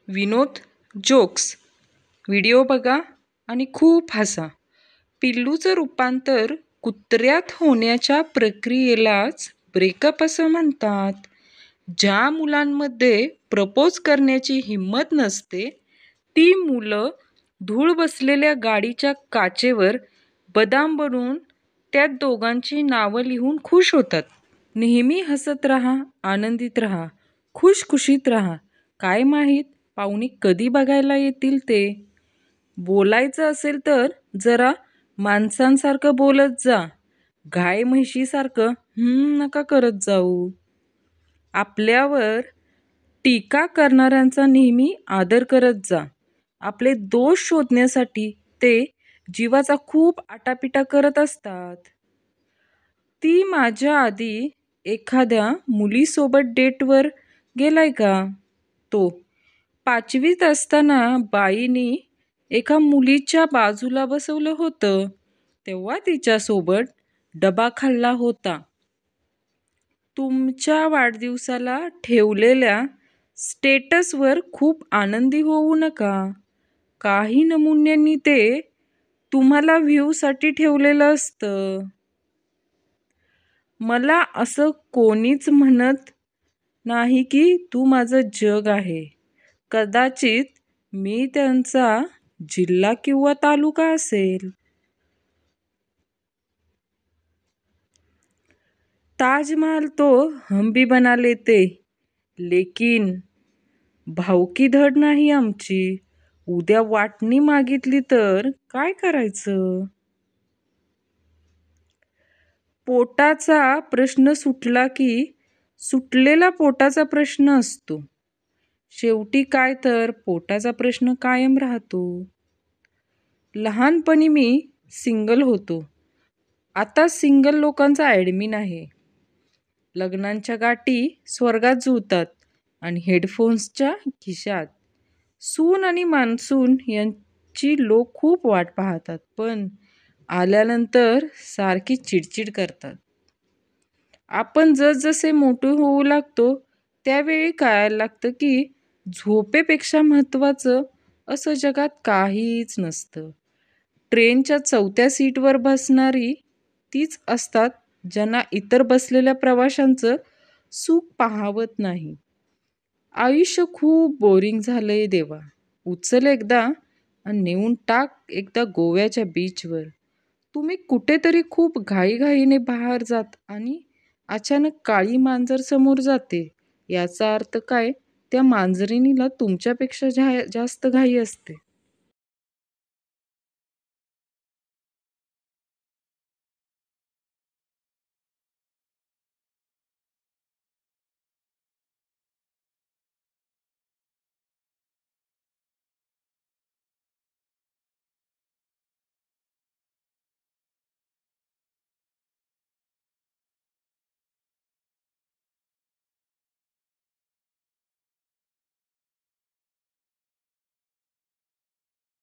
विनोद, jokes video बघा आणि खूप हसा. पिल्लूचं रूपांतर कुत्र्यात होण्याच्या प्रक्रियेलाच ब्रेकअप असं म्हणतात. ज्या मुलांमध्ये प्रपोज करण्याची हिंमत नसते, ती मुलं धूळ बसलेल्या गाडीच्या काचेवर बदाम बनवून त्यात दोघांची नावं लिहून खुश होतात. नेहमी हसत राहा, आनंदित राहा, खुशखुशीत राहा. काय माहीत पाहुणे कधी बघायला येतील ते. बोलायचं असेल तर जरा माणसांसारखं बोलत जा. गाय म्हशीसारखं नका करत जाऊ. आपल्यावर टीका करणाऱ्यांचा नेहमी आदर करत जा. आपले दोष शोधण्यासाठी ते जीवाचा खूप आटापिटा करत असतात. ती माझ्या आधी एखाद्या मुलीसोबत डेटवर गेलाय का? तो 5वीत असताना बाईंनी एका मुलीच्या बाजूला बसवलं होतं, तेव्हा तिच्यासोबत डबा खाल्ला होता. तुमच्या वाढदिवसाला ठेवलेल्या स्टेटसवर खूप आनंदी होऊ नका. काही नमुन्यांनी ते तुम्हाला व्ह्यूसाठी ठेवलेलं असतं. मला असं कोणीच म्हणत नाही की तू माझं जग आहे. कदाचित मी त्यांचा जिल्हा किंवा तालुका असेल. ताजमहल तो हम भी बना लेते, लेकिन भावकी धड नाही आमची. उद्या वाटणी मागितली तर काय करायचं? पोटाचा प्रश्न सुटला की सुटलेला पोटाचा प्रश्न असतो. शेवटी काय तर पोटाचा प्रश्न कायम राहतो. लहानपणी मी सिंगल होतो. आता सिंगल लोकांचा ॲडमिन आहे. लग्नांच्या गाठी स्वर्गात जुळतात आणि हेडफोन्सच्या खिशात. सून आणि मान्सून यांची लोक खूप वाट पाहतात, पण आल्यानंतर सारखी चिडचिड करतात. आपण जसजसे मोठे होऊ लागतो त्यावेळी कळायला लागतं की झोपेपेक्षा महत्त्वाचं असं जगात काहीच नसतं. ट्रेनच्या 4थ्या सीटवर बसणारी तीच असतात ज्यांना इतर बसलेल्या प्रवाशांचं सुख पाहावत नाही. आयुष्य खूप बोरिंग झालंय देवा. उचल एकदा आणि नेऊन टाक एकदा गोव्याच्या बीचवर. तुम्ही कुठेतरी खूप घाईघाईने बाहेर जात आणि अचानक काळी मांजर समोर जाते. याचा अर्थ काय? त्या मांजरीनीला तुमच्यापेक्षा जास्त घाई असते.